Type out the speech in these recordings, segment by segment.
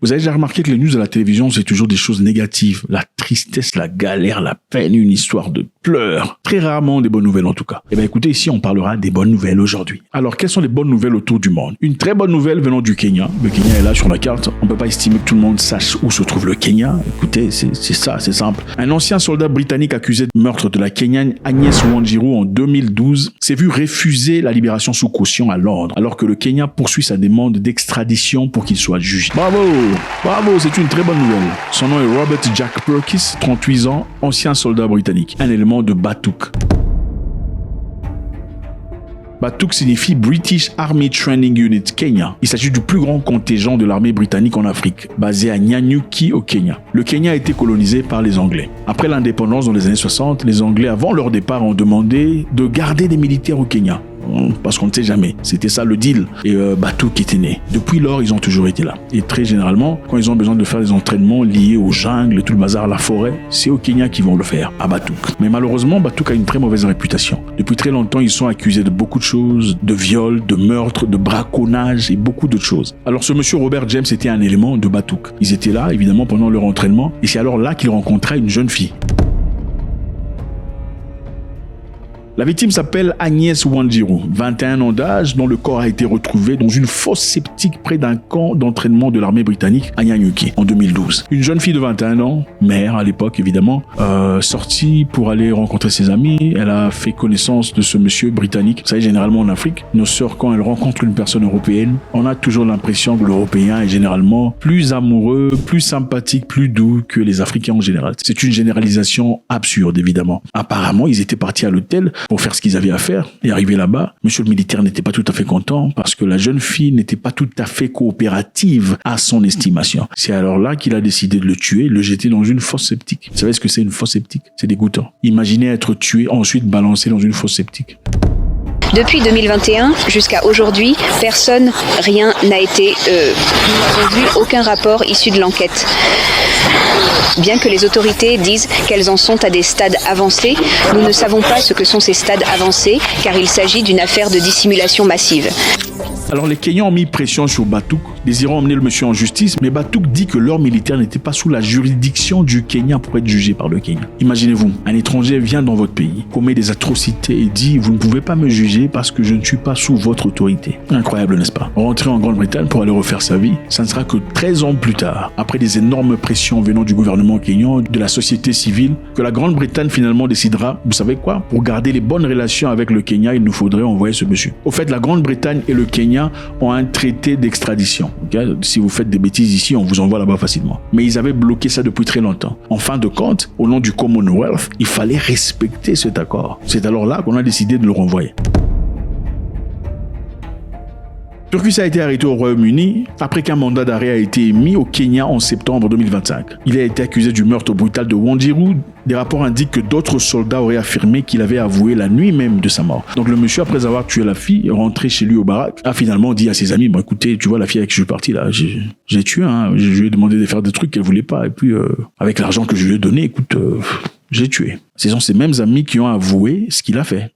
Vous avez déjà remarqué que les news de la télévision, c'est toujours des choses négatives. La tristesse, la galère, la peine, une histoire de pleurs. Très rarement des bonnes nouvelles en tout cas. Eh bien écoutez, ici on parlera des bonnes nouvelles aujourd'hui. Alors quelles sont les bonnes nouvelles autour du monde? Une très bonne nouvelle venant du Kenya. Le Kenya est là sur la carte. On ne peut pas estimer que tout le monde sache où se trouve le Kenya. Écoutez, c'est ça, c'est simple. Un ancien soldat britannique accusé de meurtre de la Kenyane Agnes Wanjiru en 2012 s'est vu refuser la libération sous caution à Londres, alors que le Kenya poursuit sa demande d'extradition pour qu'il soit jugé. Bravo! Bravo, c'est une très bonne nouvelle. Son nom est Robert Jack Purkis, 38 ans, ancien soldat britannique. Un élément de Batouk. Batouk signifie British Army Training Unit Kenya. Il s'agit du plus grand contingent de l'armée britannique en Afrique, basé à Nyanyuki au Kenya. Le Kenya a été colonisé par les Anglais. Après l'indépendance dans les années 60, les Anglais, avant leur départ, ont demandé de garder des militaires au Kenya. Parce qu'on ne sait jamais. C'était ça le deal. Et Batouk était né. Depuis lors, ils ont toujours été là. Et très généralement, quand ils ont besoin de faire des entraînements liés aux jungles, tout le bazar, la forêt, c'est au Kenya qu'ils vont le faire, à Batouk. Mais malheureusement, Batouk a une très mauvaise réputation. Depuis très longtemps, ils sont accusés de beaucoup de choses, de viols, de meurtres, de braconnage et beaucoup d'autres choses. Alors ce monsieur Robert James était un élément de Batouk. Ils étaient là, évidemment, pendant leur entraînement. Et c'est alors là qu'il rencontra une jeune fille. La victime s'appelle Agnes Wanjiru, 21 ans d'âge, dont le corps a été retrouvé dans une fosse septique près d'un camp d'entraînement de l'armée britannique à Nyanyuki en 2012. Une jeune fille de 21 ans, mère à l'époque évidemment, sortie pour aller rencontrer ses amis. Elle a fait connaissance de ce monsieur britannique. Vous savez, généralement en Afrique, nos sœurs, quand elles rencontrent une personne européenne, on a toujours l'impression que l'Européen est généralement plus amoureux, plus sympathique, plus doux que les Africains en général. C'est une généralisation absurde évidemment. Apparemment, ils étaient partis à l'hôtel pour faire ce qu'ils avaient à faire. Et arrivé là-bas, monsieur le militaire n'était pas tout à fait content parce que la jeune fille n'était pas tout à fait coopérative à son estimation. C'est alors là qu'il a décidé de le tuer, de le jeter dans une fosse septique. Vous savez ce que c'est une fosse septique? C'est dégoûtant. Imaginez être tué, ensuite balancé dans une fosse septique. Depuis 2021 jusqu'à aujourd'hui, personne, rien n'a été... nous n'avons vu aucun rapport issu de l'enquête. Bien que les autorités disent qu'elles en sont à des stades avancés, nous ne savons pas ce que sont ces stades avancés, car il s'agit d'une affaire de dissimulation massive. Alors les Kenyans ont mis pression sur Batouk, désirant emmener le monsieur en justice, mais Batouk dit que leurs militaires n'étaient pas sous la juridiction du Kenya pour être jugés par le Kenya. Imaginez-vous, un étranger vient dans votre pays, commet des atrocités et dit « Vous ne pouvez pas me juger parce que je ne suis pas sous votre autorité ». Incroyable, n'est-ce pas? Rentrer en Grande-Bretagne pour aller refaire sa vie, ça ne sera que 13 ans plus tard, après des énormes pressions venant du gouvernement kenyan, de la société civile, que la Grande-Bretagne finalement décidera, vous savez quoi? Pour garder les bonnes relations avec le Kenya, il nous faudrait envoyer ce monsieur. Au fait, la Grande-Bretagne et le Kenya ont un traité d'extradition. Okay? Si vous faites des bêtises ici, on vous envoie là-bas facilement. Mais ils avaient bloqué ça depuis très longtemps. En fin de compte, au nom du Commonwealth, il fallait respecter cet accord. C'est alors là qu'on a décidé de le renvoyer. Purkis a été arrêté au Royaume-Uni après qu'un mandat d'arrêt a été émis au Kenya en septembre 2025. Il a été accusé du meurtre brutal de Wanjiru. Des rapports indiquent que d'autres soldats auraient affirmé qu'il avait avoué la nuit même de sa mort. Donc le monsieur, après avoir tué la fille, rentré chez lui au baraque, a finalement dit à ses amis, bon écoutez, tu vois la fille avec qui je suis parti là, j'ai tué, hein, je lui ai demandé de faire des trucs qu'elle voulait pas, et puis avec l'argent que je lui ai donné, écoute, j'ai tué. Ce sont ces mêmes amis qui ont avoué ce qu'il a fait.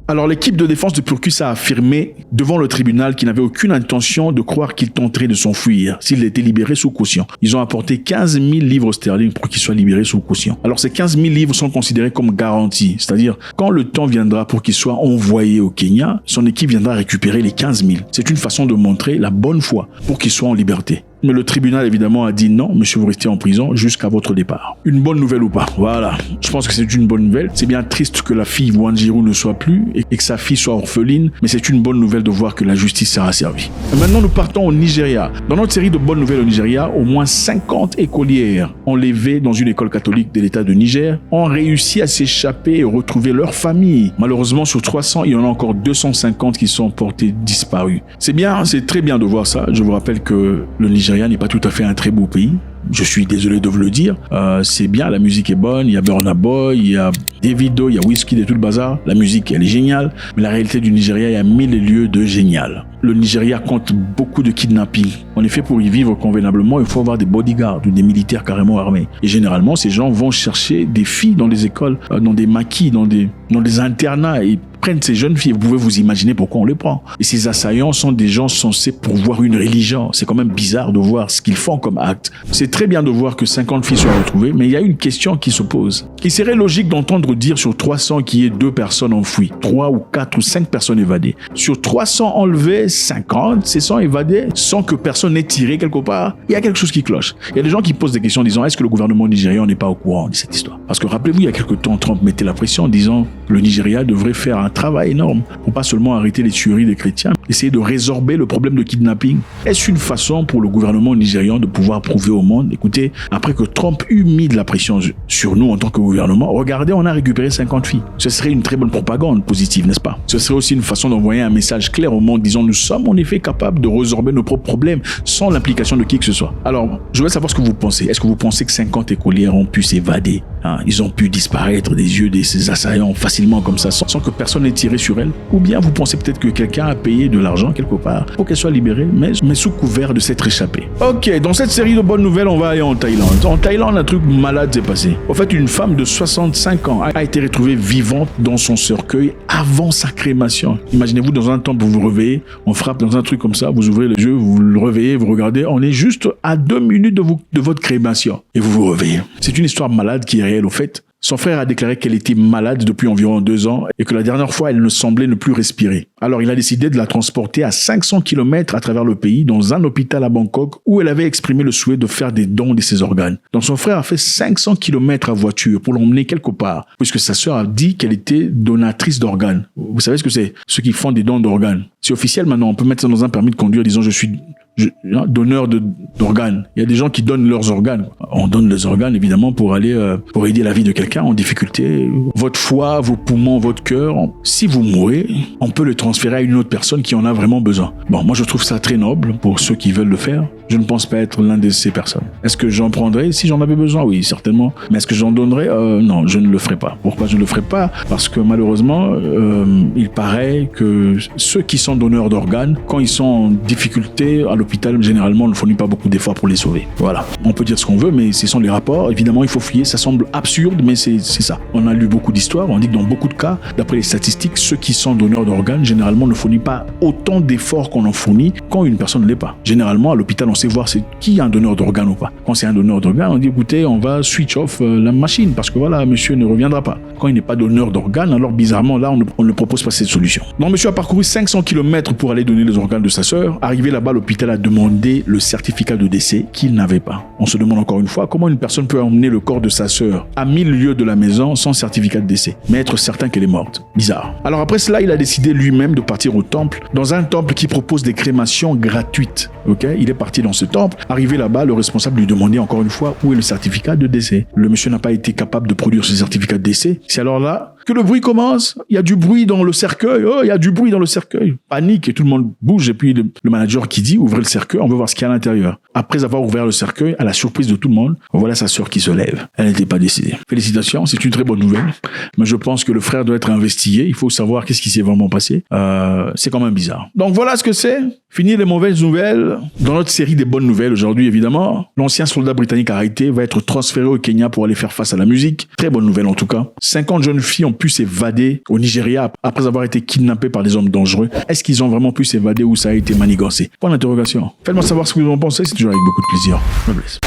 Alors l'équipe de défense de Purkis a affirmé devant le tribunal qu'il n'avait aucune intention de croire qu'il tenterait de s'enfuir s'il était libéré sous caution. Ils ont apporté 15 000 livres sterling pour qu'il soit libéré sous caution. Alors ces 15 000 livres sont considérés comme garantis, c'est-à-dire quand le temps viendra pour qu'il soit envoyé au Kenya, son équipe viendra récupérer les 15 000. C'est une façon de montrer la bonne foi pour qu'il soit en liberté. Mais le tribunal, évidemment, a dit non, monsieur, vous restez en prison jusqu'à votre départ. Une bonne nouvelle ou pas? Voilà. Je pense que c'est une bonne nouvelle. C'est bien triste que la fille Wanjiru ne soit plus et que sa fille soit orpheline, mais c'est une bonne nouvelle de voir que la justice sera servie. Et maintenant, nous partons au Nigeria. Dans notre série de bonnes nouvelles au Nigeria, au moins 50 écolières enlevées dans une école catholique de l'État de Niger ont réussi à s'échapper et retrouver leur famille. Malheureusement, sur 300, il y en a encore 250 qui sont portés disparus. C'est bien, c'est très bien de voir ça. Je vous rappelle que le Nigeria n'est pas tout à fait un très beau pays. Je suis désolé de vous le dire. C'est bien, la musique est bonne. Il y a Burna Boy, il y a Davido, il y a Wizkid et tout le bazar. La musique, elle est géniale. Mais la réalité du Nigeria, il y a 1000 lieues de génial. le Nigeria compte beaucoup de kidnapping. En effet, pour y vivre convenablement, il faut avoir des bodyguards ou des militaires carrément armés. Et généralement, ces gens vont chercher des filles dans des écoles, dans des maquis, dans des internats et prennent ces jeunes filles. Vous pouvez vous imaginer pourquoi on les prend. Et ces assaillants sont des gens censés pourvoir une religion. C'est quand même bizarre de voir ce qu'ils font comme acte. C'est très bien de voir que 50 filles soient retrouvées, mais il y a une question qui se pose. Il serait logique d'entendre dire sur 300 qu'il y ait 2 personnes enfouies, 3 ou 4 ou 5 personnes évadées. Sur 300 enlevés, 50 se sont évadés sans que personne n'ait tiré quelque part. Il y a quelque chose qui cloche. Il y a des gens qui posent des questions en disant est-ce que le gouvernement nigérian n'est pas au courant de cette histoire? Parce que rappelez-vous, il y a quelque temps, Trump mettait la pression en disant que le Nigeria devrait faire un travail énorme pour pas seulement arrêter les tueries des chrétiens, essayer de résorber le problème de kidnapping. Est-ce une façon pour le gouvernement nigérian de pouvoir prouver au monde, écoutez, après que Trump eut mis de la pression sur nous en tant que gouvernement, regardez, on a récupéré 50 filles. Ce serait une très bonne propagande positive, n'est-ce pas? Ce serait aussi une façon d'envoyer un message clair au monde disant nous sommes en effet capables de résorber nos propres problèmes sans l'implication de qui que ce soit. Alors, je veux savoir ce que vous pensez. Est-ce que vous pensez que 50 écolières ont pu s'évader? Ils ont pu disparaître des yeux de ces assaillants facilement comme ça, sans que personne n'ait tiré sur elles? Ou bien vous pensez peut-être que quelqu'un a payé de l'argent quelque part pour qu'elle soit libérée, mais sous couvert de s'être échappée? Ok, dans cette série de bonnes nouvelles, on va aller en Thaïlande. En Thaïlande, un truc malade s'est passé. En fait, une femme de 65 ans a été retrouvée vivante dans son cercueil avant sa crémation. Imaginez-vous dans un temple, vous vous réveillez, on frappe dans un truc comme ça, vous ouvrez les yeux, vous le réveillez, vous regardez, on est juste à 2 minutes de votre crémation et vous vous réveillez. C'est une histoire malade qui est réelle au fait. Son frère a déclaré qu'elle était malade depuis environ 2 ans et que la dernière fois, elle ne semblait ne plus respirer. Alors, il a décidé de la transporter à 500 km à travers le pays dans un hôpital à Bangkok où elle avait exprimé le souhait de faire des dons de ses organes. Donc, son frère a fait 500 km à voiture pour l'emmener quelque part puisque sa sœur a dit qu'elle était donatrice d'organes. Vous savez ce que c'est? Ceux qui font des dons d'organes. C'est officiel maintenant. On peut mettre ça dans un permis de conduire disant je suis donneur d'organes. Il y a des gens qui donnent leurs organes. On donne les organes évidemment pour aller pour aider la vie de quelqu'un en difficulté. Votre foie, vos poumons, votre cœur. Si vous mourrez, on peut le transférer à une autre personne qui en a vraiment besoin. Bon, moi je trouve ça très noble pour ceux qui veulent le faire. Je ne pense pas être l'un de ces personnes. Est-ce que j'en prendrais si j'en avais besoin? Oui, certainement. Mais est-ce que j'en donnerais? Non, je ne le ferai pas. Pourquoi je ne le ferai pas? Parce que malheureusement, il paraît que ceux qui sont donneurs d'organes, quand ils sont en difficulté à l'hôpital, généralement, on ne fournit pas beaucoup d'efforts pour les sauver. Voilà. On peut dire ce qu'on veut, mais ce sont les rapports. Évidemment, il faut fouiller. Ça semble absurde, mais c'est ça. On a lu beaucoup d'histoires. On dit que dans beaucoup de cas, d'après les statistiques, ceux qui sont donneurs d'organes, généralement, ne fournissent pas autant d'efforts qu'on en fournit quand une personne ne l'est pas. Généralement, à l'hôpital, on sait voir c'est qui est un donneur d'organes ou pas. Quand c'est un donneur d'organes, on dit écoutez, on va switch off la machine parce que voilà, monsieur ne reviendra pas. Quand il n'est pas donneur d'organes, alors bizarrement, là, on ne propose pas cette solution. Donc, monsieur a parcouru 500 km pour aller donner les organes de sa sœur. Arrivé là-bas, l'hôpital a demandé le certificat de décès qu'il n'avait pas. On se demande encore une fois comment une personne peut emmener le corps de sa sœur à 1000 lieues de la maison sans certificat de décès, mais être certain qu'elle est morte. Bizarre. Alors après cela, il a décidé lui-même de partir au temple, dans un temple qui propose des crémations gratuites. Ok, il est parti dans ce temple. Arrivé là-bas, le responsable lui demandait encore une fois où est le certificat de décès. Le monsieur n'a pas été capable de produire ce certificat de décès. C'est alors là que le bruit commence. Il y a du bruit dans le cercueil. Oh, il y a du bruit dans le cercueil. Panique et tout le monde bouge. Et puis le manager qui dit ouvrez le cercueil, on veut voir ce qu'il y a à l'intérieur. Après avoir ouvert le cercueil, à la surprise de tout le monde, voilà sa sœur qui se lève. Elle n'était pas décédée. Félicitations, c'est une très bonne nouvelle. Mais je pense que le frère doit être investigué. Il faut savoir qu'est-ce qui s'est vraiment passé. C'est quand même bizarre. Donc voilà ce que c'est. Fini les mauvaises nouvelles. Dans notre série des bonnes nouvelles aujourd'hui, évidemment, l'ancien soldat britannique arrêté va être transféré au Kenya pour aller faire face à la musique. Très bonne nouvelle en tout cas. 50 jeunes filles ont pu s'évader au Nigeria après avoir été kidnappées par des hommes dangereux. Est-ce qu'ils ont vraiment pu s'évader ou ça a été manigancé? Point d'interrogation. Faites-moi savoir ce que vous en pensez, c'est toujours avec beaucoup de plaisir. God bless.